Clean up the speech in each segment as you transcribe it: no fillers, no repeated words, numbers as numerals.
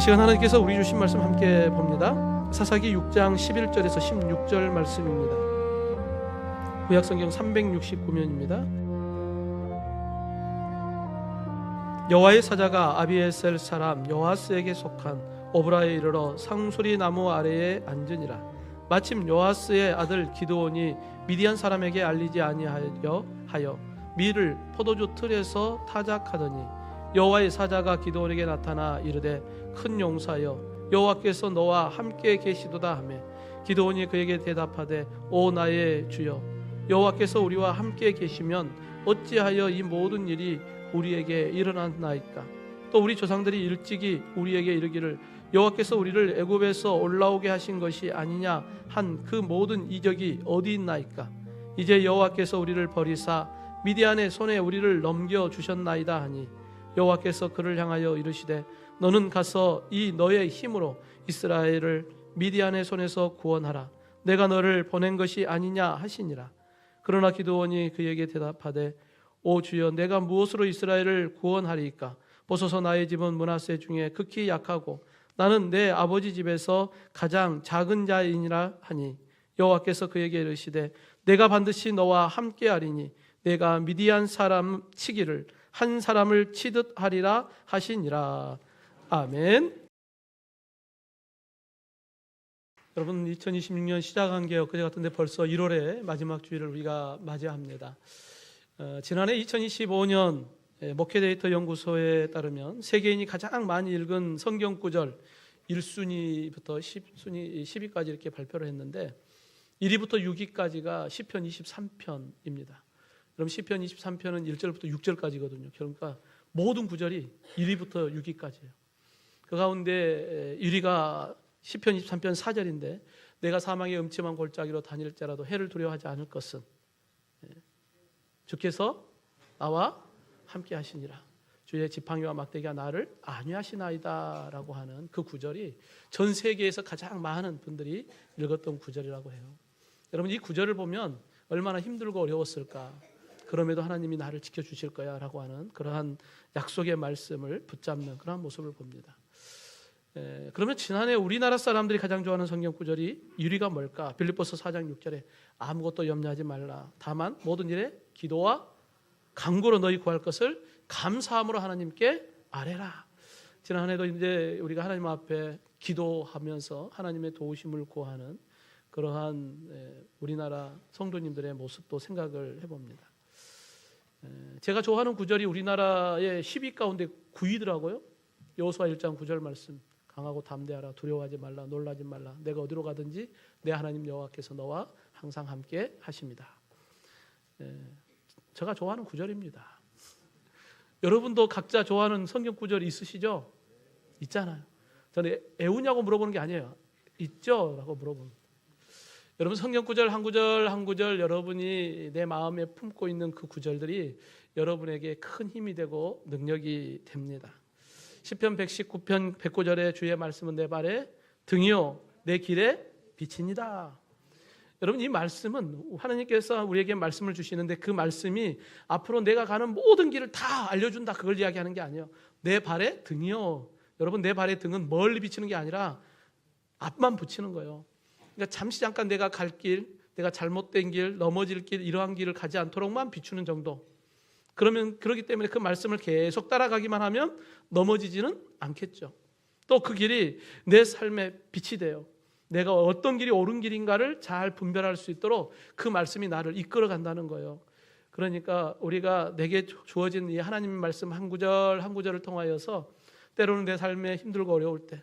시간 하나님께서 우리 주신 말씀 함께 봅니다. 사사기 6장 11절에서 16절 말씀입니다. 구약성경 369면입니다. 여호와의 사자가 아비에셀 사람 여호아스에게 속한 오브라에 이르러 상수리 나무 아래에 앉으니라. 마침 요아스의 아들 기드온이 미디안 사람에게 알리지 아니하여 밀을 포도주 틀에서 타작하더니 여호와의 사자가 기드온에게 나타나 이르되 큰 용사여 여호와께서 너와 함께 계시도다 하매 기드온이 그에게 대답하되 오 나의 주여 여호와께서 우리와 함께 계시면 어찌하여 이 모든 일이 우리에게 일어났나이까. 또 우리 조상들이 일찍이 우리에게 이르기를 여호와께서 우리를 애굽에서 올라오게 하신 것이 아니냐 한 그 모든 이적이 어디 있나이까. 이제 여호와께서 우리를 버리사 미디안의 손에 우리를 넘겨 주셨나이다 하니 여호와께서 그를 향하여 이르시되 너는 가서 이 너의 힘으로 이스라엘을 미디안의 손에서 구원하라. 내가 너를 보낸 것이 아니냐 하시니라. 그러나 기드온이 그에게 대답하되 오 주여 내가 무엇으로 이스라엘을 구원하리이까. 보소서 나의 집은 므낫세 중에 극히 약하고 나는 내 아버지 집에서 가장 작은 자이니라 하니 여호와께서 그에게 이르시되 내가 반드시 너와 함께하리니 내가 미디안 사람 치기를 한 사람을 치듯 하리라 하시니라. 아멘. 여러분 2026년 시작한 게 엊그제 같은데 벌써 1월에 마지막 주일을 우리가 맞이합니다. 지난해 2025년 목회데이터 연구소에 따르면 세계인이 가장 많이 읽은 성경 구절 1순위부터 10위까지 이렇게 발표를 했는데 1위부터 6위까지가 시편 23편입니다. 그럼 시편 23편은 1절부터 6절까지거든요. 그러니까 모든 구절이 1위부터 6위까지예요. 그 가운데 1위가 시편 23편 4절인데 내가 사망의 음침한 골짜기로 다닐지라도 해를 두려워하지 않을 것은 주께서 나와 함께 하시니라. 주의 지팡이와 막대기가 나를 안위하시나이다 라고 하는 그 구절이 전 세계에서 가장 많은 분들이 읽었던 구절이라고 해요. 여러분 이 구절을 보면 얼마나 힘들고 어려웠을까. 그럼에도 하나님이 나를 지켜주실 거야 라고 하는 그러한 약속의 말씀을 붙잡는 그러한 모습을 봅니다. 그러면 지난해 우리나라 사람들이 가장 좋아하는 성경 구절이 1위가 뭘까? 빌립보서 4장 6절에 아무것도 염려하지 말라. 다만 모든 일에 기도와 간구로 너희 구할 것을 감사함으로 하나님께 아뢰라. 지난해도 이제 우리가 하나님 앞에 기도하면서 하나님의 도우심을 구하는 그러한 우리나라 성도님들의 모습도 생각을 해봅니다. 제가 좋아하는 구절이 우리나라의 10위 가운데 9위더라고요. 여호수아 1장 9절 말씀. 강하고 담대하라. 두려워하지 말라. 놀라지 말라. 내가 어디로 가든지 내 하나님 여호와께서 너와 항상 함께 하십니다. 제가 좋아하는 구절입니다. 여러분도 각자 좋아하는 성경 구절 있으시죠? 있잖아요. 저는 애우냐고 물어보는 게 아니에요. 있죠? 라고 물어봅니다. 여러분 성경 구절 한 구절 한 구절 여러분이 내 마음에 품고 있는 그 구절들이 여러분에게 큰 힘이 되고 능력이 됩니다. 시편 119편 109절의 주의 말씀은 내 발에 등이요 내 길에 빛이니라. 여러분 이 말씀은 하나님께서 우리에게 말씀을 주시는데 그 말씀이 앞으로 내가 가는 모든 길을 다 알려준다 그걸 이야기하는 게 아니에요. 내 발에 등이요. 여러분 내 발에 등은 멀리 비치는 게 아니라 앞만 붙이는 거예요. 그러니까 잠시 잠깐 내가 갈 길, 내가 잘못된 길, 넘어질 길 이러한 길을 가지 않도록만 비추는 정도. 그러기 때문에 그 말씀을 계속 따라가기만 하면 넘어지지는 않겠죠. 또 그 길이 내 삶의 빛이 돼요. 내가 어떤 길이 옳은 길인가를 잘 분별할 수 있도록 그 말씀이 나를 이끌어 간다는 거예요. 그러니까 우리가 내게 주어진 이 하나님의 말씀 한 구절 한 구절을 통하여서 때로는 내 삶에 힘들고 어려울 때,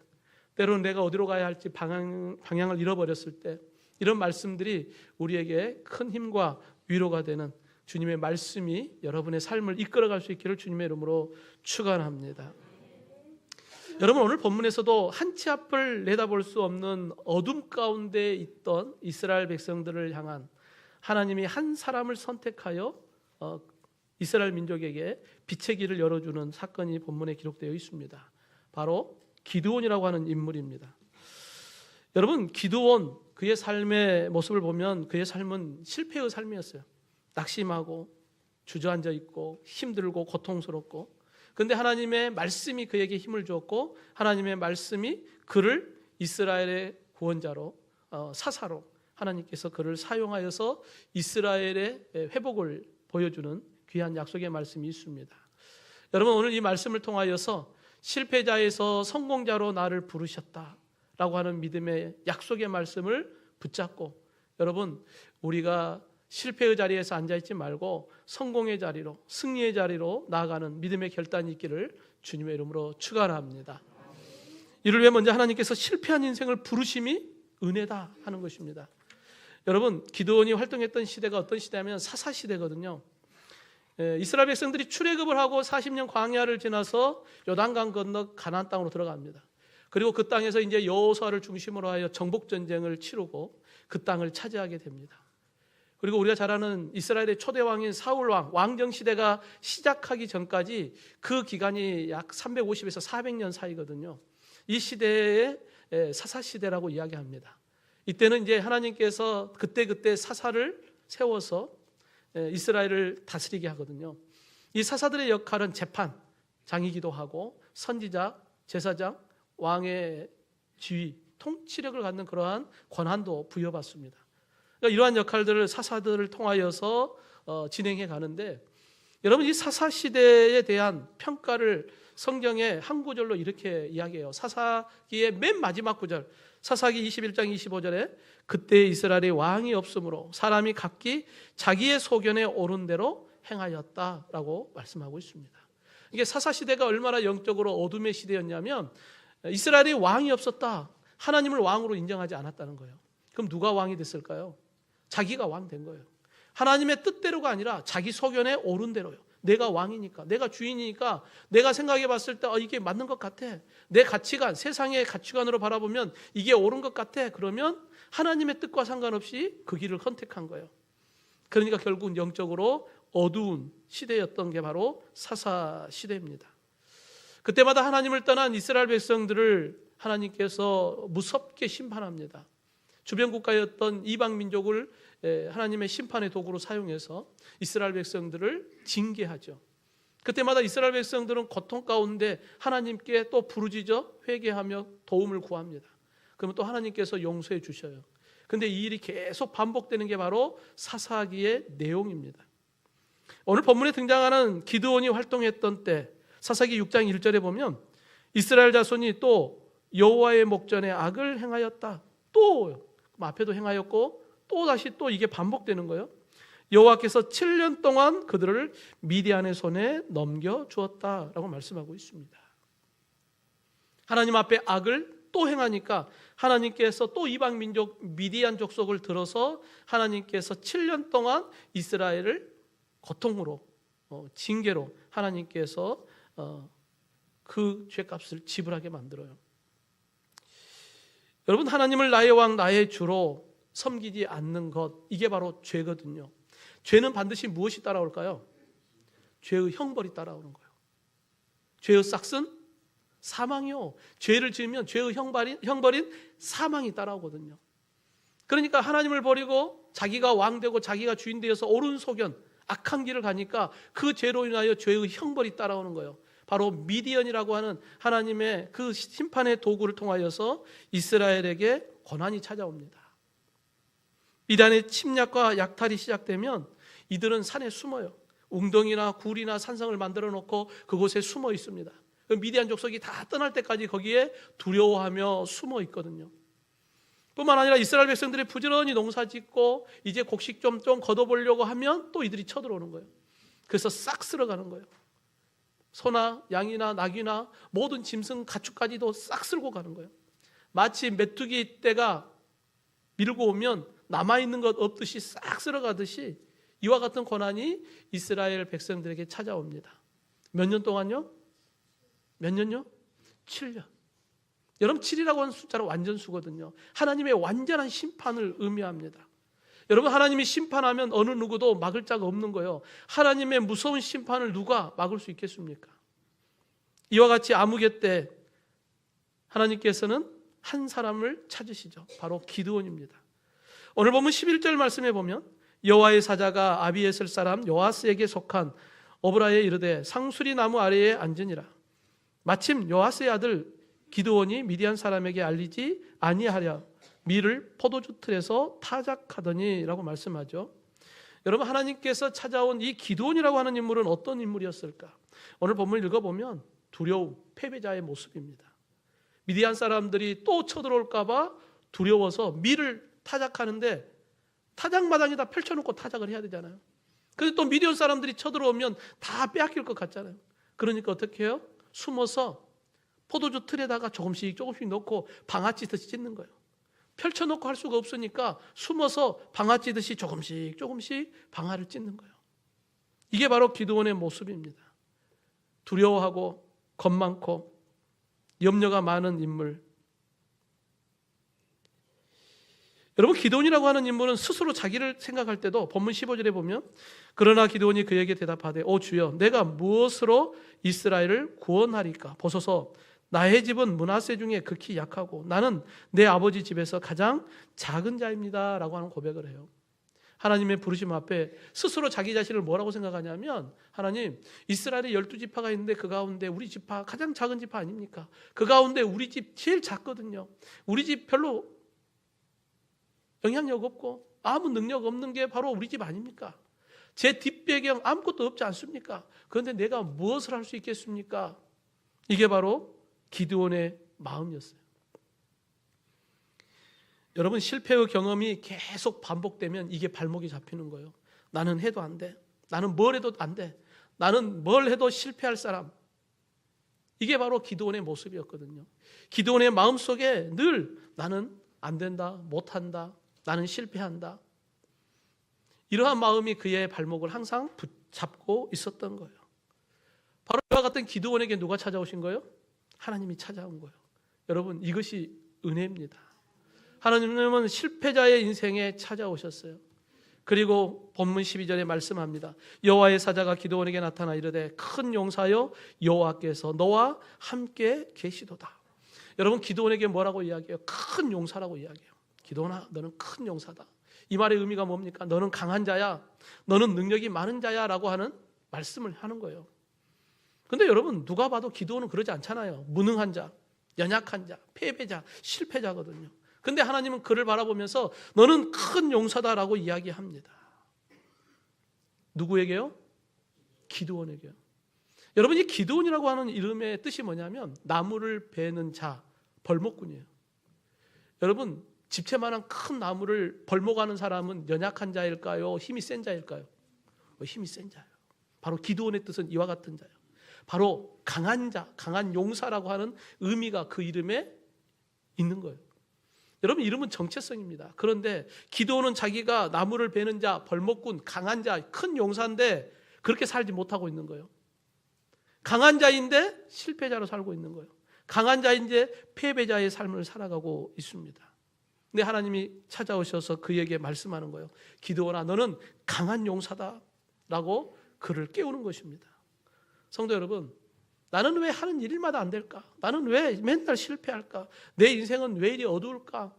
때로는 내가 어디로 가야 할지 방향을 잃어버렸을 때 이런 말씀들이 우리에게 큰 힘과 위로가 되는 주님의 말씀이 여러분의 삶을 이끌어갈 수 있기를 주님의 이름으로 축원합니다. 여러분 오늘 본문에서도 한 치 앞을 내다볼 수 없는 어둠 가운데 있던 이스라엘 백성들을 향한 하나님이 한 사람을 선택하여 이스라엘 민족에게 빛의 길을 열어주는 사건이 본문에 기록되어 있습니다. 바로 기드온이라고 하는 인물입니다. 여러분 기드온 그의 삶의 모습을 보면 그의 삶은 실패의 삶이었어요. 낙심하고 주저앉아 있고 힘들고 고통스럽고 그런데 하나님의 말씀이 그에게 힘을 주었고 하나님의 말씀이 그를 이스라엘의 구원자로 사사로 하나님께서 그를 사용하여서 이스라엘의 회복을 보여주는 귀한 약속의 말씀이 있습니다. 여러분, 오늘 이 말씀을 통하여서 실패자에서 성공자로 나를 부르셨다라고 하는 믿음의 약속의 말씀을 붙잡고, 여러분, 우리가 실패의 자리에서 앉아있지 말고 성공의 자리로, 승리의 자리로 나아가는 믿음의 결단이 있기를 주님의 이름으로 축원합니다. 이를 위해 먼저 하나님께서 실패한 인생을 부르심이 은혜다 하는 것입니다. 여러분, 기드온이 활동했던 시대가 어떤 시대냐면 사사시대거든요. 이스라엘 백성들이 출애굽을 하고 40년 광야를 지나서 요단강 건너 가나안 땅으로 들어갑니다. 그리고 그 땅에서 이제 여호수아를 중심으로 하여 정복 전쟁을 치르고 그 땅을 차지하게 됩니다. 그리고 우리가 잘 아는 이스라엘의 초대 왕인 사울 왕, 왕정 시대가 시작하기 전까지 그 기간이 약 350에서 400년 사이거든요. 이 시대에 사사 시대라고 이야기합니다. 이때는 이제 하나님께서 그때 사사를 세워서 이스라엘을 다스리게 하거든요. 이 사사들의 역할은 재판장이기도 하고 선지자, 제사장, 왕의 지위, 통치력을 갖는 그러한 권한도 부여받습니다. 그러니까 이러한 역할들을 사사들을 통하여서 진행해 가는데, 여러분, 이 사사 시대에 대한 평가를 성경에 한 구절로 이렇게 이야기해요. 사사기의 맨 마지막 구절, 사사기 21장 25절에 그때 이스라엘의 왕이 없으므로 사람이 각기 자기의 소견에 옳은 대로 행하였다라고 말씀하고 있습니다. 이게 사사 시대가 얼마나 영적으로 어둠의 시대였냐면 이스라엘의 왕이 없었다. 하나님을 왕으로 인정하지 않았다는 거예요. 그럼 누가 왕이 됐을까요? 자기가 왕 된 거예요. 하나님의 뜻대로가 아니라 자기 소견에 옳은 대로요. 내가 왕이니까, 내가 주인이니까, 내가 생각해 봤을 때 이게 맞는 것 같아. 내 가치관, 세상의 가치관으로 바라보면 이게 옳은 것 같아. 그러면 하나님의 뜻과 상관없이 그 길을 선택한 거예요. 그러니까 결국은 영적으로 어두운 시대였던 게 바로 사사 시대입니다. 그때마다 하나님을 떠난 이스라엘 백성들을 하나님께서 무섭게 심판합니다. 주변 국가였던 이방 민족을 하나님의 심판의 도구로 사용해서 이스라엘 백성들을 징계하죠. 그때마다 이스라엘 백성들은 고통 가운데 하나님께 또 부르짖어 회개하며 도움을 구합니다. 그러면 또 하나님께서 용서해 주셔요. 그런데 이 일이 계속 반복되는 게 바로 사사기의 내용입니다. 오늘 본문에 등장하는 기드온이 활동했던 때 사사기 6장 1절에 보면 이스라엘 자손이 또 여호와의 목전에 악을 행하였다. 또 앞에도 행하였고 또 다시 또 이게 반복되는 거예요. 여호와께서 7년 동안 그들을 미디안의 손에 넘겨주었다라고 말씀하고 있습니다. 하나님 앞에 악을 또 행하니까 하나님께서 또 이방 민족 미디안 족속을 들어서 하나님께서 7년 동안 이스라엘을 고통으로 징계로 하나님께서 그 죄값을 지불하게 만들어요. 여러분, 하나님을 나의 왕, 나의 주로 섬기지 않는 것, 이게 바로 죄거든요. 죄는 반드시 무엇이 따라올까요? 죄의 형벌이 따라오는 거예요. 죄의 싹은 사망이요. 죄를 지으면 죄의 형벌인 사망이 따라오거든요. 그러니까 하나님을 버리고 자기가 왕되고 자기가 주인 되어서 옳은 소견, 악한 길을 가니까 그 죄로 인하여 죄의 형벌이 따라오는 거예요. 바로 미디언이라고 하는 하나님의 그 심판의 도구를 통하여서 이스라엘에게 고난이 찾아옵니다. 미디안의 침략과 약탈이 시작되면 이들은 산에 숨어요. 웅덩이나 굴이나 산성을 만들어 놓고 그곳에 숨어 있습니다. 미디안 족속이 다 떠날 때까지 거기에 두려워하며 숨어 있거든요. 뿐만 아니라 이스라엘 백성들이 부지런히 농사 짓고 이제 곡식 좀 걷어보려고 하면 또 이들이 쳐들어오는 거예요. 그래서 싹 쓸어가는 거예요. 소나 양이나 낙이나 모든 짐승 가축까지도 싹 쓸고 가는 거예요. 마치 메뚜기 떼가 밀고 오면 남아있는 것 없듯이 싹 쓸어가듯이 이와 같은 고난이 이스라엘 백성들에게 찾아옵니다. 몇 년 동안요? 몇 년요? 7년. 여러분, 7이라고 하는 숫자는 완전수거든요. 하나님의 완전한 심판을 의미합니다. 여러분, 하나님이 심판하면 어느 누구도 막을 자가 없는 거예요. 하나님의 무서운 심판을 누가 막을 수 있겠습니까? 이와 같이 암흑의 때 하나님께서는 한 사람을 찾으시죠. 바로 기드온입니다. 오늘 보면 11절 말씀에 보면 여호와의 사자가 아비에셀 사람 요아스에게 속한 오브라에 이르되 상수리 나무 아래에 앉으니라. 마침 요아스의 아들 기드온이 미디안 사람에게 알리지 아니하려 밀을 포도주 틀에서 타작하더니라고 말씀하죠. 여러분, 하나님께서 찾아온 이 기드온이라고 하는 인물은 어떤 인물이었을까? 오늘 본문을 읽어보면 두려움, 패배자의 모습입니다. 미디안 사람들이 또 쳐들어올까 봐 두려워서 밀을 타작하는데 타작마당에 다 펼쳐놓고 타작을 해야 되잖아요. 그런데 또 미디안 사람들이 쳐들어오면 다 빼앗길 것 같잖아요. 그러니까 어떻게 해요? 숨어서 포도주 틀에다가 조금씩 넣고 방아찌듯이 찢는 거예요. 펼쳐놓고 할 수가 없으니까 숨어서 방아찌듯이 조금씩 방아를 찢는 거예요. 이게 바로 기드온의 모습입니다. 두려워하고 겁 많고 염려가 많은 인물. 여러분, 기드온이라고 하는 인물은 스스로 자기를 생각할 때도 본문 15절에 보면 그러나 기드온이 그에게 대답하되 오 주여 내가 무엇으로 이스라엘을 구원하리까? 보소서 나의 집은 므낫세 중에 극히 약하고 나는 내 아버지 집에서 가장 작은 자입니다 라고 하는 고백을 해요. 하나님의 부르심 앞에 스스로 자기 자신을 뭐라고 생각하냐면, 하나님, 이스라엘에 12지파가 있는데 그 가운데 우리 지파 가장 작은 지파 아닙니까? 그 가운데 우리 집 제일 작거든요. 우리 집 별로 영향력 없고 아무 능력 없는 게 바로 우리 집 아닙니까? 제 뒷배경 아무것도 없지 않습니까? 그런데 내가 무엇을 할 수 있겠습니까? 이게 바로 기드온의 마음이었어요. 여러분, 실패의 경험이 계속 반복되면 이게 발목이 잡히는 거예요. 나는 해도 안 돼. 나는 뭘 해도 안 돼. 나는 뭘 해도 실패할 사람. 이게 바로 기드온의 모습이었거든요. 기드온의 마음속에 늘 나는 안 된다, 못한다, 나는 실패한다. 이러한 마음이 그의 발목을 항상 붙잡고 있었던 거예요. 바로 이와 같은 기드온에게 누가 찾아오신 거예요? 하나님이 찾아온 거예요. 여러분, 이것이 은혜입니다. 하나님은 실패자의 인생에 찾아오셨어요. 그리고 본문 12절에 말씀합니다. 여호와의 사자가 기드온에게 나타나 이르되 큰 용사여 여호와께서 너와 함께 계시도다. 여러분, 기드온에게 뭐라고 이야기해요? 큰 용사라고 이야기해요. 기드온아, 너는 큰 용사다. 이 말의 의미가 뭡니까? 너는 강한 자야. 너는 능력이 많은 자야 라고 하는 말씀을 하는 거예요. 근데 여러분, 누가 봐도 기드온은 그러지 않잖아요. 무능한 자, 연약한 자, 패배자, 실패자거든요. 근데 하나님은 그를 바라보면서 너는 큰 용사다라고 이야기합니다. 누구에게요? 기드온에게요. 여러분, 이 기드온이라고 하는 이름의 뜻이 뭐냐면 나무를 베는 자, 벌목꾼이에요. 여러분, 집채만한 큰 나무를 벌목하는 사람은 연약한 자일까요? 힘이 센 자일까요? 힘이 센 자예요. 바로 기드온의 뜻은 이와 같은 자예요. 바로 강한 자, 강한 용사라고 하는 의미가 그 이름에 있는 거예요. 여러분, 이름은 정체성입니다. 그런데 기드온은 자기가 나무를 베는 자, 벌목꾼, 강한 자, 큰 용사인데 그렇게 살지 못하고 있는 거예요. 강한 자인데 실패자로 살고 있는 거예요. 강한 자인데 패배자의 삶을 살아가고 있습니다. 근데 하나님이 찾아오셔서 그에게 말씀하는 거예요. 기드온아, 너는 강한 용사다 라고 그를 깨우는 것입니다. 성도 여러분, 나는 왜 하는 일마다 안 될까? 나는 왜 맨날 실패할까? 내 인생은 왜 이리 어두울까?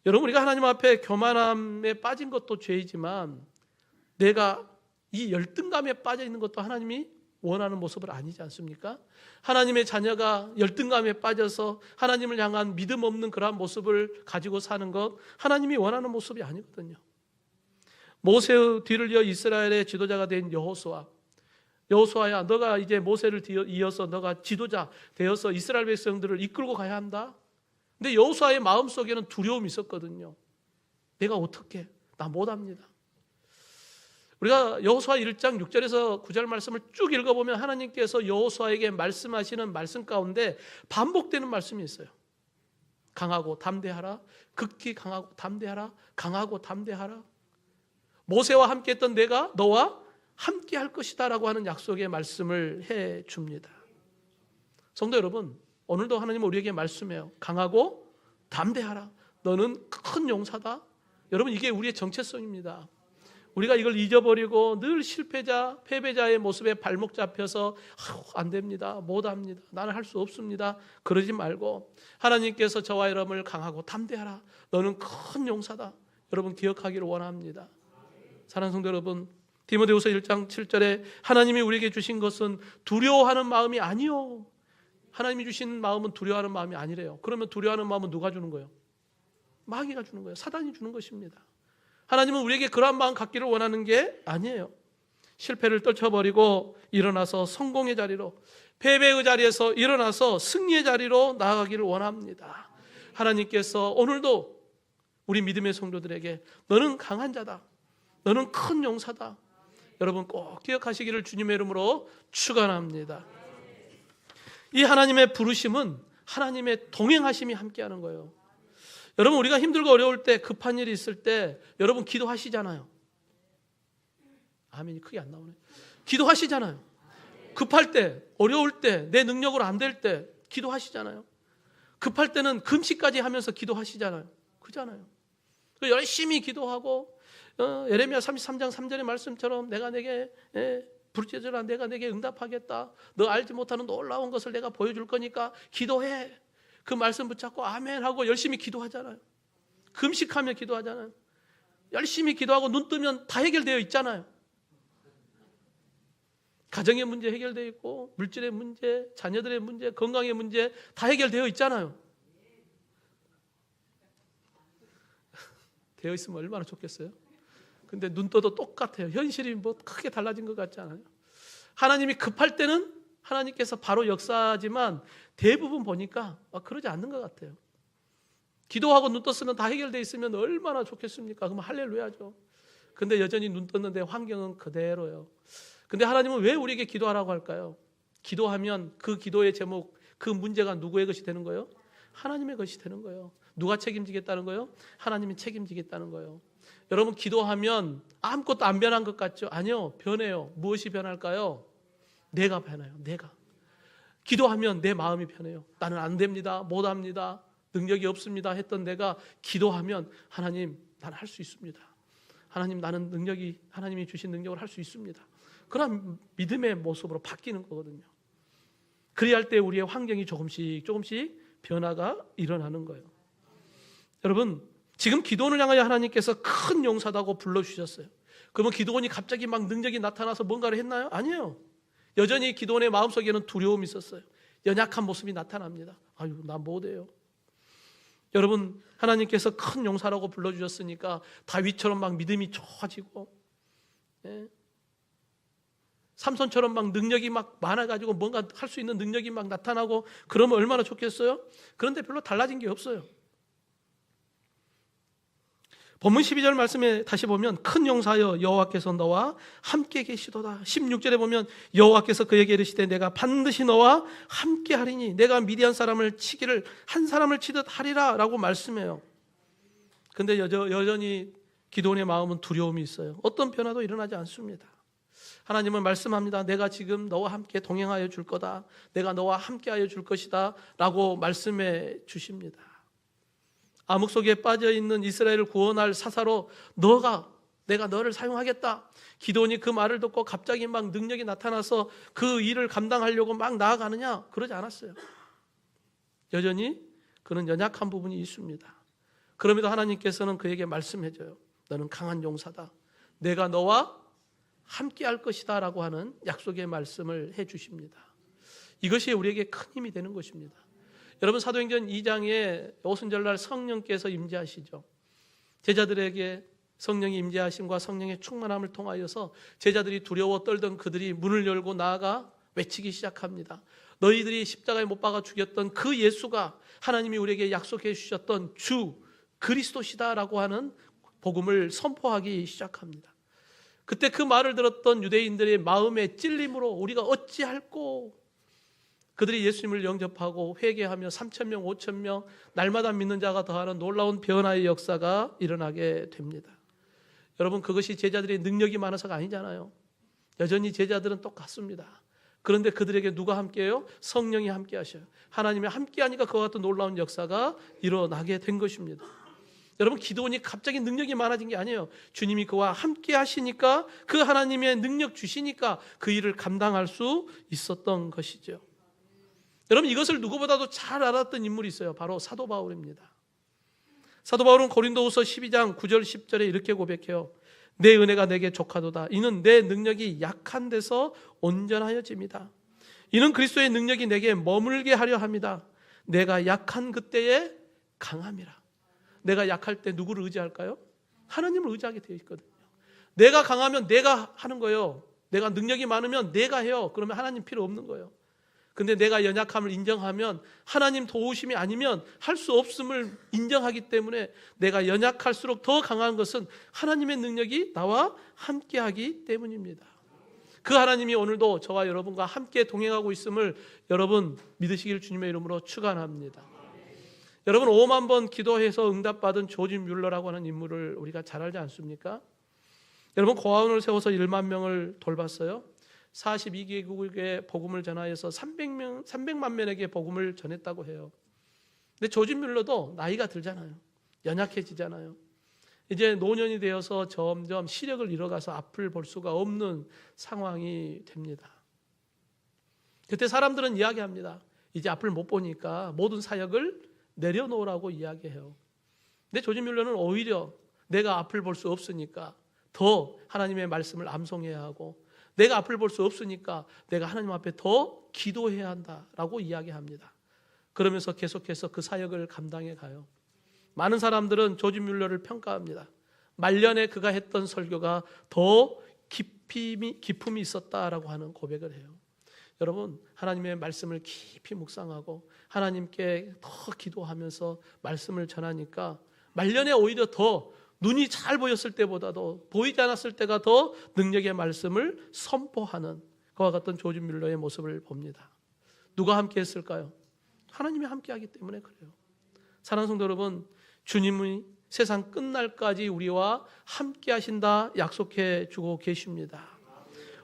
여러분, 우리가 하나님 앞에 교만함에 빠진 것도 죄이지만 내가 이 열등감에 빠져 있는 것도 하나님이 원하는 모습을 아니지 않습니까? 하나님의 자녀가 열등감에 빠져서 하나님을 향한 믿음 없는 그러한 모습을 가지고 사는 것, 하나님이 원하는 모습이 아니거든요. 모세의 뒤를 이어 이스라엘의 지도자가 된 여호수아야, 너가 이제 모세를 이어서 너가 지도자 되어서 이스라엘 백성들을 이끌고 가야 한다. 근데 여호수아의 마음속에는 두려움이 있었거든요. 내가 어떻게? 나 못합니다. 우리가 여호수아 1장 6절에서 9절 말씀을 쭉 읽어보면 하나님께서 여호수아에게 말씀하시는 말씀 가운데 반복되는 말씀이 있어요. 강하고 담대하라. 극히 강하고 담대하라. 강하고 담대하라. 모세와 함께 했던 내가 너와 함께 할 것이다 라고 하는 약속의 말씀을 해 줍니다. 성도 여러분, 오늘도 하나님은 우리에게 말씀해요. 강하고 담대하라. 너는 큰 용사다. 여러분, 이게 우리의 정체성입니다. 우리가 이걸 잊어버리고 늘 실패자, 패배자의 모습에 발목 잡혀서 안 됩니다. 못합니다. 나는 할 수 없습니다. 그러지 말고 하나님께서 저와 여러분을 강하고 담대하라. 너는 큰 용사다. 여러분 기억하기를 원합니다. 사랑하는 성도 여러분, 디모데후서 1장 7절에 하나님이 우리에게 주신 것은 두려워하는 마음이 아니요. 하나님이 주신 마음은 두려워하는 마음이 아니래요. 그러면 두려워하는 마음은 누가 주는 거예요? 마귀가 주는 거예요. 사단이 주는 것입니다. 하나님은 우리에게 그러한 마음 갖기를 원하는 게 아니에요. 실패를 떨쳐버리고 일어나서 성공의 자리로, 패배의 자리에서 일어나서 승리의 자리로 나아가기를 원합니다. 하나님께서 오늘도 우리 믿음의 성도들에게 너는 강한 자다, 너는 큰 용사다, 여러분 꼭 기억하시기를 주님의 이름으로 축원합니다. 이 하나님의 부르심은 하나님의 동행하심이 함께하는 거예요. 여러분, 우리가 힘들고 어려울 때, 급한 일이 있을 때 여러분 기도하시잖아요. 아멘이 크게 안 나오네. 기도하시잖아요. 급할 때, 어려울 때, 내 능력으로 안 될 때 기도하시잖아요. 급할 때는 금식까지 하면서 기도하시잖아요. 그잖아요. 열심히 기도하고 예레미야 33장 3절의 말씀처럼 내가 내게 부르짖으라, 내가 내게 응답하겠다, 너 알지 못하는 놀라운 것을 내가 보여줄 거니까 기도해. 그 말씀 붙잡고 아멘 하고 열심히 기도하잖아요. 금식하며 기도하잖아요. 열심히 기도하고 눈 뜨면 다 해결되어 있잖아요. 가정의 문제 해결되어 있고, 물질의 문제, 자녀들의 문제, 건강의 문제 다 해결되어 있잖아요. 되어 있으면 얼마나 좋겠어요. 근데 눈 떠도 똑같아요. 현실이 뭐 크게 달라진 것 같지 않아요? 하나님이 급할 때는 하나님께서 바로 역사하지만 대부분 보니까 그러지 않는 것 같아요. 기도하고 눈 떴으면 다 해결되어 있으면 얼마나 좋겠습니까? 그러면 할렐루야죠. 근데 여전히 눈 떴는데 환경은 그대로예요. 근데 하나님은 왜 우리에게 기도하라고 할까요? 기도하면 그 기도의 제목, 그 문제가 누구의 것이 되는 거예요? 하나님의 것이 되는 거예요. 누가 책임지겠다는 거예요? 하나님이 책임지겠다는 거예요. 여러분, 기도하면 아무것도 안 변한 것 같죠? 아니요, 변해요. 무엇이 변할까요? 내가 변해요. 내가. 기도하면 내 마음이 변해요. 나는 안 됩니다, 못합니다, 능력이 없습니다 했던 내가 기도하면 하나님, 나는 할 수 있습니다. 하나님, 나는 능력이, 하나님이 주신 능력을 할 수 있습니다. 그런 믿음의 모습으로 바뀌는 거거든요. 그래야 할 때 우리의 환경이 조금씩 변화가 일어나는 거예요. 여러분, 지금 기도원을 향하여 하나님께서 큰 용사다고 불러주셨어요. 그러면 기도원이 갑자기 막 능력이 나타나서 뭔가를 했나요? 아니에요. 여전히 기도원의 마음속에는 두려움이 있었어요. 연약한 모습이 나타납니다. 아유, 나 못해요. 여러분, 하나님께서 큰 용사라고 불러주셨으니까 다윗처럼 막 믿음이 좋아지고, 삼손처럼 막 능력이 막 많아가지고 뭔가 할 수 있는 능력이 막 나타나고 그러면 얼마나 좋겠어요? 그런데 별로 달라진 게 없어요. 본문 12절 말씀에 다시 보면 큰 용사여 여호와께서 너와 함께 계시도다. 16절에 보면 여호와께서 그에게 이르시되 내가 반드시 너와 함께 하리니 내가 미디안 사람을 치기를 한 사람을 치듯 하리라 라고 말씀해요. 근데 여전히 기도원의 마음은 두려움이 있어요. 어떤 변화도 일어나지 않습니다. 하나님은 말씀합니다. 내가 지금 너와 함께 동행하여 줄 거다, 내가 너와 함께 하여 줄 것이다 라고 말씀해 주십니다. 암흑 속에 빠져있는 이스라엘을 구원할 사사로 내가 너를 사용하겠다. 기도원이 그 말을 듣고 갑자기 막 능력이 나타나서 그 일을 감당하려고 막 나아가느냐? 그러지 않았어요. 여전히 그는 연약한 부분이 있습니다. 그럼에도 하나님께서는 그에게 말씀해줘요. 너는 강한 용사다, 내가 너와 함께 할 것이다 라고 하는 약속의 말씀을 해주십니다. 이것이 우리에게 큰 힘이 되는 것입니다. 여러분, 사도행전 2장에 오순절날 성령께서 임재하시죠. 제자들에게 성령이 임재하심과 성령의 충만함을 통하여서 제자들이 두려워 떨던 그들이 문을 열고 나아가 외치기 시작합니다. 너희들이 십자가에 못 박아 죽였던 그 예수가 하나님이 우리에게 약속해 주셨던 주 그리스도시다 라고 하는 복음을 선포하기 시작합니다. 그때 그 말을 들었던 유대인들의 마음의 찔림으로 우리가 어찌할꼬, 그들이 예수님을 영접하고 회개하며 3,000명, 5,000명 날마다 믿는 자가 더하는 놀라운 변화의 역사가 일어나게 됩니다. 여러분, 그것이 제자들의 능력이 많아서가 아니잖아요. 여전히 제자들은 똑같습니다. 그런데 그들에게 누가 함께해요? 성령이 함께 하셔요. 하나님이 함께 하니까 그와 같은 놀라운 역사가 일어나게 된 것입니다. 여러분, 기도원이 갑자기 능력이 많아진 게 아니에요. 주님이 그와 함께 하시니까, 그 하나님의 능력 주시니까 그 일을 감당할 수 있었던 것이죠. 여러분, 이것을 누구보다도 잘 알았던 인물이 있어요. 바로 사도 바울입니다. 사도 바울은 고린도후서 12장 9절 10절에 이렇게 고백해요. 내 은혜가 내게 족하도다. 이는 내 능력이 약한 데서 온전하여집니다. 이는 그리스도의 능력이 내게 머물게 하려 합니다. 내가 약한 그때에 강함이라. 내가 약할 때 누구를 의지할까요? 하나님을 의지하게 되어 있거든요. 내가 강하면 내가 하는 거예요. 내가 능력이 많으면 내가 해요. 그러면 하나님 필요 없는 거예요. 근데 내가 연약함을 인정하면 하나님 도우심이 아니면 할 수 없음을 인정하기 때문에 내가 연약할수록 더 강한 것은 하나님의 능력이 나와 함께하기 때문입니다. 그 하나님이 오늘도 저와 여러분과 함께 동행하고 있음을 여러분 믿으시길 주님의 이름으로 축원합니다. 여러분 5만 번 기도해서 응답받은 조지 뮬러라고 하는 인물을 우리가 잘 알지 않습니까? 여러분 고아원을 세워서 1만 명을 돌봤어요. 42개국에 복음을 전하여서 300만 명에게 복음을 전했다고 해요. 근데 조지 뮬러도 나이가 들잖아요. 연약해지잖아요. 이제 노년이 되어서 점점 시력을 잃어가서 앞을 볼 수가 없는 상황이 됩니다. 그때 사람들은 이야기합니다. 이제 앞을 못 보니까 모든 사역을 내려놓으라고 이야기해요. 근데 조지 뮬러는 오히려 내가 앞을 볼 수 없으니까 더 하나님의 말씀을 암송해야 하고 내가 앞을 볼 수 없으니까 내가 하나님 앞에 더 기도해야 한다라고 이야기합니다. 그러면서 계속해서 그 사역을 감당해 가요. 많은 사람들은 조지 뮬러를 평가합니다. 말년에 그가 했던 설교가 더 기품이 있었다라고 하는 고백을 해요. 여러분 하나님의 말씀을 깊이 묵상하고 하나님께 더 기도하면서 말씀을 전하니까 말년에 오히려 더 눈이 잘 보였을 때보다도 보이지 않았을 때가 더 능력의 말씀을 선포하는 그와 같은 조지 뮬러의 모습을 봅니다. 누가 함께 했을까요? 하나님이 함께 하기 때문에 그래요. 사랑하는 성도 여러분, 주님이 세상 끝날까지 우리와 함께 하신다 약속해 주고 계십니다.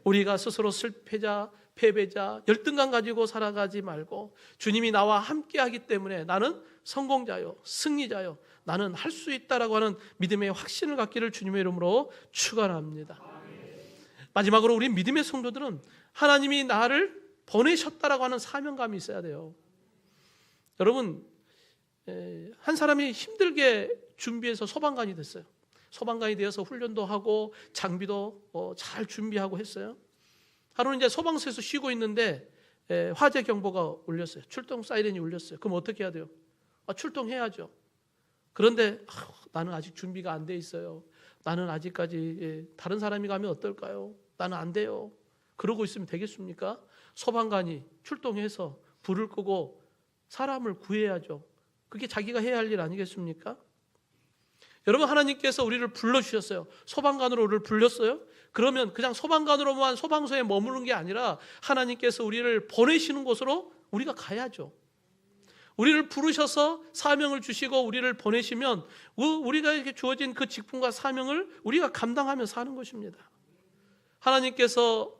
우리가 스스로 실패자, 패배자, 열등감 가지고 살아가지 말고 주님이 나와 함께 하기 때문에 나는 성공자요, 승리자요, 나는 할 수 있다라고 하는 믿음의 확신을 갖기를 주님의 이름으로 축원합니다. 마지막으로 우리 믿음의 성도들은 하나님이 나를 보내셨다라고 하는 사명감이 있어야 돼요. 여러분 한 사람이 힘들게 준비해서 소방관이 됐어요. 소방관이 되어서 훈련도 하고 장비도 잘 준비하고 했어요. 하루는 이제 소방서에서 쉬고 있는데 화재 경보가 울렸어요. 출동 사이렌이 울렸어요. 그럼 어떻게 해야 돼요? 출동해야죠. 그런데 나는 아직 준비가 안 돼 있어요. 나는 아직까지 다른 사람이 가면 어떨까요? 나는 안 돼요. 그러고 있으면 되겠습니까? 소방관이 출동해서 불을 끄고 사람을 구해야죠. 그게 자기가 해야 할 일 아니겠습니까? 여러분 하나님께서 우리를 불러주셨어요. 소방관으로 우리를 불렸어요. 그러면 그냥 소방관으로만 소방서에 머무는 게 아니라 하나님께서 우리를 보내시는 곳으로 우리가 가야죠. 우리를 부르셔서 사명을 주시고 우리를 보내시면 우리가 이렇게 주어진 그 직분과 사명을 우리가 감당하며 사는 것입니다. 하나님께서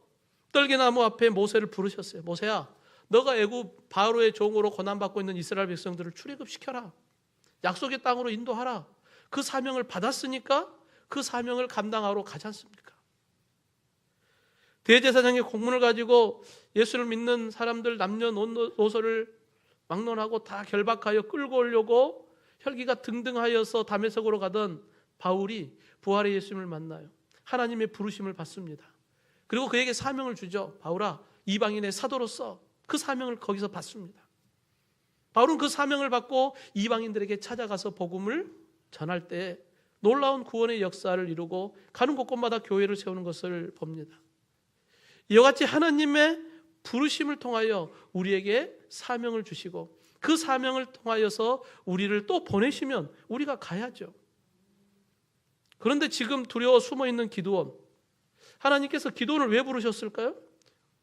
떨기나무 앞에 모세를 부르셨어요. 모세야, 너가 애굽 바로의 종으로 고난받고 있는 이스라엘 백성들을 출애굽시켜라. 약속의 땅으로 인도하라. 그 사명을 받았으니까 그 사명을 감당하러 가지 않습니까? 대제사장의 공문을 가지고 예수를 믿는 사람들 남녀노소를 막론하고 다 결박하여 끌고 오려고 혈기가 등등하여서 다메섹으로 가던 바울이 부활의 예수님을 만나요. 하나님의 부르심을 받습니다. 그리고 그에게 사명을 주죠. 바울아, 이방인의 사도로서 그 사명을 거기서 받습니다. 바울은 그 사명을 받고 이방인들에게 찾아가서 복음을 전할 때 놀라운 구원의 역사를 이루고 가는 곳곳마다 교회를 세우는 것을 봅니다. 이와 같이 하나님의 부르심을 통하여 우리에게 사명을 주시고 그 사명을 통하여서 우리를 또 보내시면 우리가 가야죠. 그런데 지금 두려워 숨어있는 기드온, 하나님께서 기드온을 왜 부르셨을까요?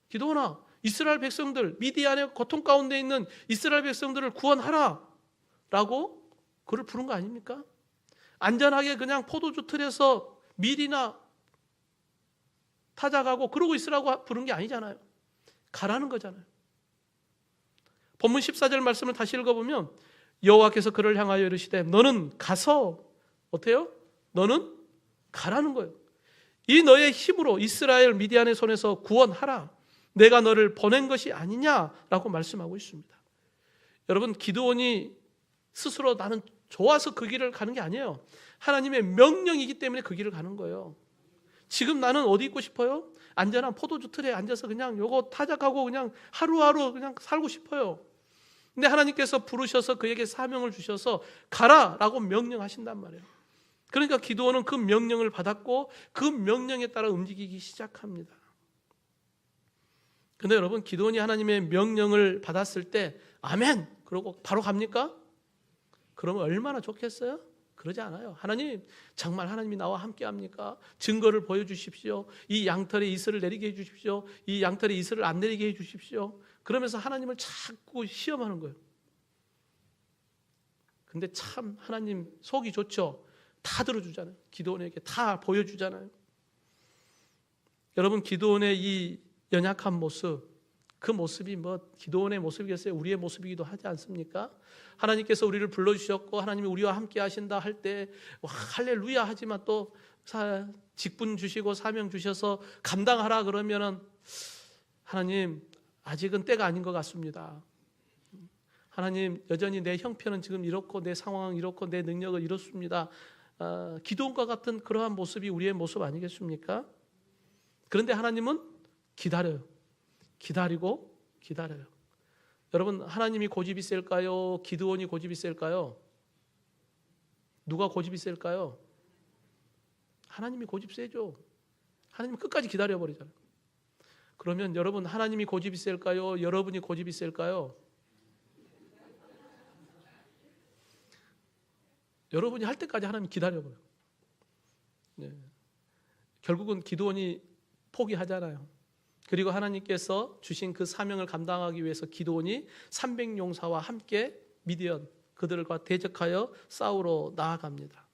기드온아, 이스라엘 백성들, 미디안의 고통 가운데 있는 이스라엘 백성들을 구원하라 라고 그를 부른 거 아닙니까? 안전하게 그냥 포도주 틀에서 밀이나 타작하고 그러고 있으라고 부른 게 아니잖아요. 가라는 거잖아요. 본문 14절 말씀을 다시 읽어보면 여호와께서 그를 향하여 이르시되 너는 가서 어때요? 너는 가라는 거예요. 이 너의 힘으로 이스라엘 미디안의 손에서 구원하라. 내가 너를 보낸 것이 아니냐라고 말씀하고 있습니다. 여러분 기드온이 스스로 나는 좋아서 그 길을 가는 게 아니에요. 하나님의 명령이기 때문에 그 길을 가는 거예요. 지금 나는 어디 있고 싶어요? 안전한 포도주 틀에 앉아서 그냥 요거 타작하고 그냥 하루하루 그냥 살고 싶어요. 근데 하나님께서 부르셔서 그에게 사명을 주셔서 가라라고 명령하신단 말이에요. 그러니까 기드온은 그 명령을 받았고 그 명령에 따라 움직이기 시작합니다. 근데 여러분, 기드온이 하나님의 명령을 받았을 때 아멘 그러고 바로 갑니까? 그러면 얼마나 좋겠어요? 그러지 않아요. 하나님, 정말 하나님이 나와 함께 합니까? 증거를 보여주십시오. 이 양털에 이슬을 내리게 해주십시오. 이 양털에 이슬을 안 내리게 해주십시오. 그러면서 하나님을 자꾸 시험하는 거예요. 근데 참 하나님 속이 좋죠. 다 들어주잖아요. 기드온에게 다 보여주잖아요. 여러분, 기드온의 이 연약한 모습, 그 모습이 뭐 기드온의 모습이겠어요? 우리의 모습이기도 하지 않습니까? 하나님께서 우리를 불러주셨고 하나님이 우리와 함께 하신다 할 때 할렐루야 하지만 또 직분 주시고 사명 주셔서 감당하라 그러면은 하나님, 아직은 때가 아닌 것 같습니다. 하나님, 여전히 내 형편은 지금 이렇고 내 상황은 이렇고 내 능력은 이렇습니다. 기드온과 같은 그러한 모습이 우리의 모습 아니겠습니까? 그런데 하나님은 기다려요. 기다리고 기다려요. 여러분, 하나님이 고집이 셀까요? 기드온이 고집이 셀까요? 누가 고집이 셀까요? 하나님이 고집 세죠. 하나님은 끝까지 기다려버리잖아요. 그러면 여러분, 하나님이 고집이 셀까요? 여러분이 고집이 셀까요? 여러분이 할 때까지 하나님이 기다려버려요. 네. 결국은 기드온이 포기하잖아요. 그리고 하나님께서 주신 그 사명을 감당하기 위해서 기드온이 300용사와 함께 미디안 그들과 대적하여 싸우러 나아갑니다.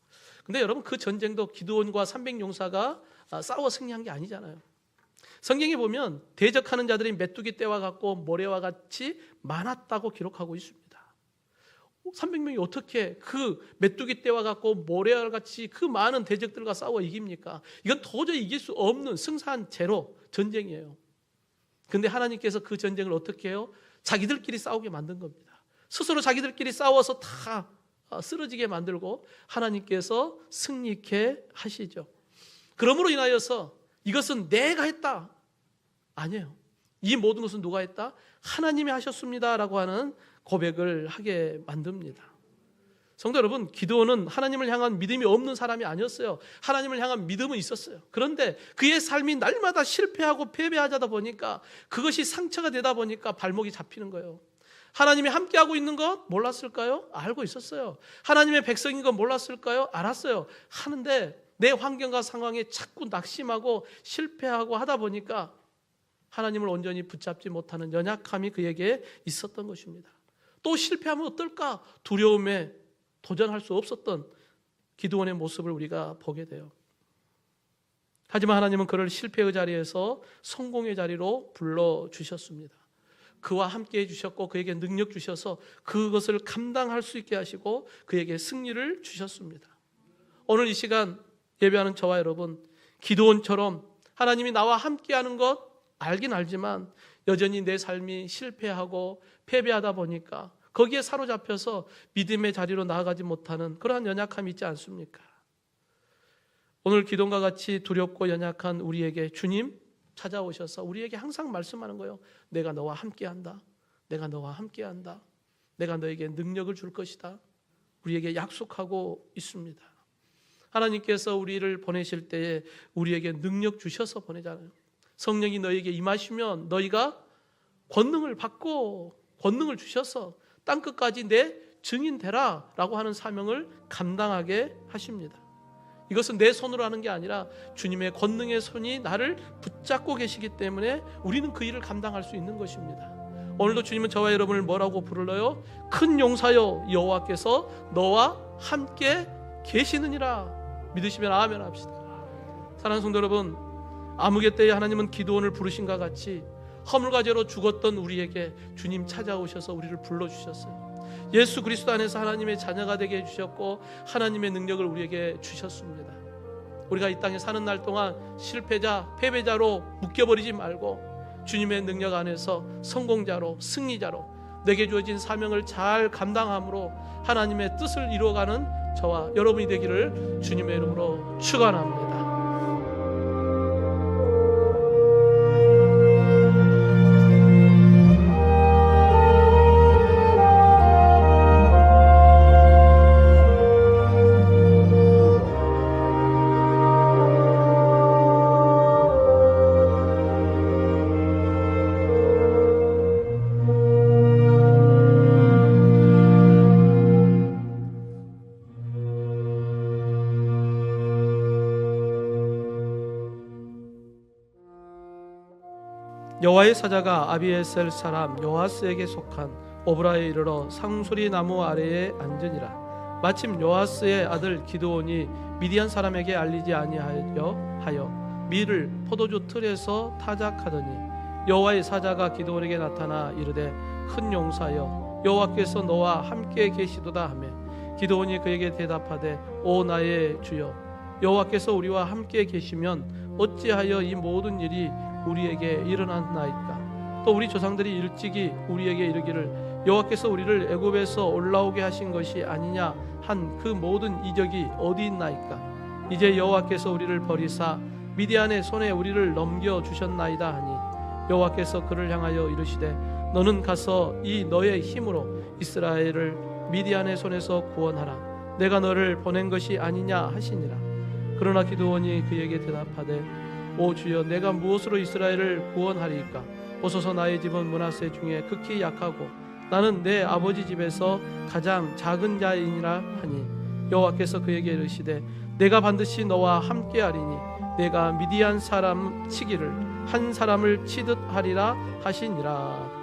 근데 여러분, 그 전쟁도 기드온과 300용사가 싸워 승리한 게 아니잖아요. 성경에 보면 대적하는 자들이 메뚜기 떼와 같고 모래와 같이 많았다고 기록하고 있습니다. 300명이 어떻게 그 메뚜기 떼와 같고 모래와 같이 그 많은 대적들과 싸워 이깁니까? 이건 도저히 이길 수 없는 승산 제로 전쟁이에요. 근데 하나님께서 그 전쟁을 어떻게 해요? 자기들끼리 싸우게 만든 겁니다. 스스로 자기들끼리 싸워서 다 쓰러지게 만들고 하나님께서 승리케 하시죠. 그러므로 인하여서 이것은 내가 했다. 아니에요. 이 모든 것은 누가 했다? 하나님이 하셨습니다라고 하는 고백을 하게 만듭니다. 성도 여러분, 기드온은 하나님을 향한 믿음이 없는 사람이 아니었어요. 하나님을 향한 믿음은 있었어요. 그런데 그의 삶이 날마다 실패하고 패배하다 보니까 그것이 상처가 되다 보니까 발목이 잡히는 거예요. 하나님이 함께하고 있는 것 몰랐을까요? 알고 있었어요. 하나님의 백성인 것 몰랐을까요? 알았어요. 하는데 내 환경과 상황에 자꾸 낙심하고 실패하고 하다 보니까 하나님을 온전히 붙잡지 못하는 연약함이 그에게 있었던 것입니다. 또 실패하면 어떨까? 두려움에 도전할 수 없었던 기드온의 모습을 우리가 보게 돼요. 하지만 하나님은 그를 실패의 자리에서 성공의 자리로 불러주셨습니다. 그와 함께 해주셨고 그에게 능력 주셔서 그것을 감당할 수 있게 하시고 그에게 승리를 주셨습니다. 오늘 이 시간 예배하는 저와 여러분, 기드온처럼 하나님이 나와 함께하는 것 알긴 알지만 여전히 내 삶이 실패하고 패배하다 보니까 거기에 사로잡혀서 믿음의 자리로 나아가지 못하는 그러한 연약함이 있지 않습니까? 오늘 기도와 같이 두렵고 연약한 우리에게 주님 찾아오셔서 우리에게 항상 말씀하는 거예요. 내가 너와 함께한다. 내가 너와 함께한다. 내가 너에게 능력을 줄 것이다. 우리에게 약속하고 있습니다. 하나님께서 우리를 보내실 때에 우리에게 능력 주셔서 보내잖아요. 성령이 너에게 임하시면 너희가 권능을 받고 권능을 주셔서 땅끝까지 내 증인 되라 라고 하는 사명을 감당하게 하십니다. 이것은 내 손으로 하는 게 아니라 주님의 권능의 손이 나를 붙잡고 계시기 때문에 우리는 그 일을 감당할 수 있는 것입니다. 오늘도 주님은 저와 여러분을 뭐라고 부르러요? 큰 용사여 여호와께서 너와 함께 계시느니라. 믿으시면 아멘 합시다. 사랑하는 성도 여러분, 아무개 때에 하나님은 기드온을 부르신과 같이 허물과 죄로 죽었던 우리에게 주님 찾아오셔서 우리를 불러주셨어요. 예수 그리스도 안에서 하나님의 자녀가 되게 해주셨고 하나님의 능력을 우리에게 주셨습니다. 우리가 이 땅에 사는 날 동안 실패자, 패배자로 묶여버리지 말고 주님의 능력 안에서 성공자로, 승리자로 내게 주어진 사명을 잘 감당함으로 하나님의 뜻을 이루어가는 저와 여러분이 되기를 주님의 이름으로 축원합니다. 여호와의 사자가 아비에셀 사람 요아스에게 속한 오브라에 이르러 상수리 나무 아래에 앉으니라. 마침 요아스의 아들 기드온이 미디안 사람에게 알리지 아니하여 밀을 포도주 틀에서 타작하더니 여호와의 사자가 기드온에게 나타나 이르되 큰 용사여 여호와께서 너와 함께 계시도다 하며 기드온이 그에게 대답하되 오 나의 주여 여호와께서 우리와 함께 계시면 어찌하여 이 모든 일이 우리에게 일어났나이까. 또 우리 조상들이 일찍이 우리에게 이르기를 여호와께서 우리를 애굽에서 올라오게 하신 것이 아니냐 한 그 모든 이적이 어디 있나이까. 이제 여호와께서 우리를 버리사 미디안의 손에 우리를 넘겨 주셨나이다 하니 여호와께서 그를 향하여 이르시되 너는 가서 이 너의 힘으로 이스라엘을 미디안의 손에서 구원하라. 내가 너를 보낸 것이 아니냐 하시니라. 그러나 기드온이 그에게 대답하되 오 주여 내가 무엇으로 이스라엘을 구원하리이까. 보소서 나의 집은 므낫세 중에 극히 약하고 나는 내 아버지 집에서 가장 작은 자이니라 하니 여호와께서 그에게 이르시되 내가 반드시 너와 함께하리니 내가 미디안 사람 치기를 한 사람을 치듯 하리라 하시니라.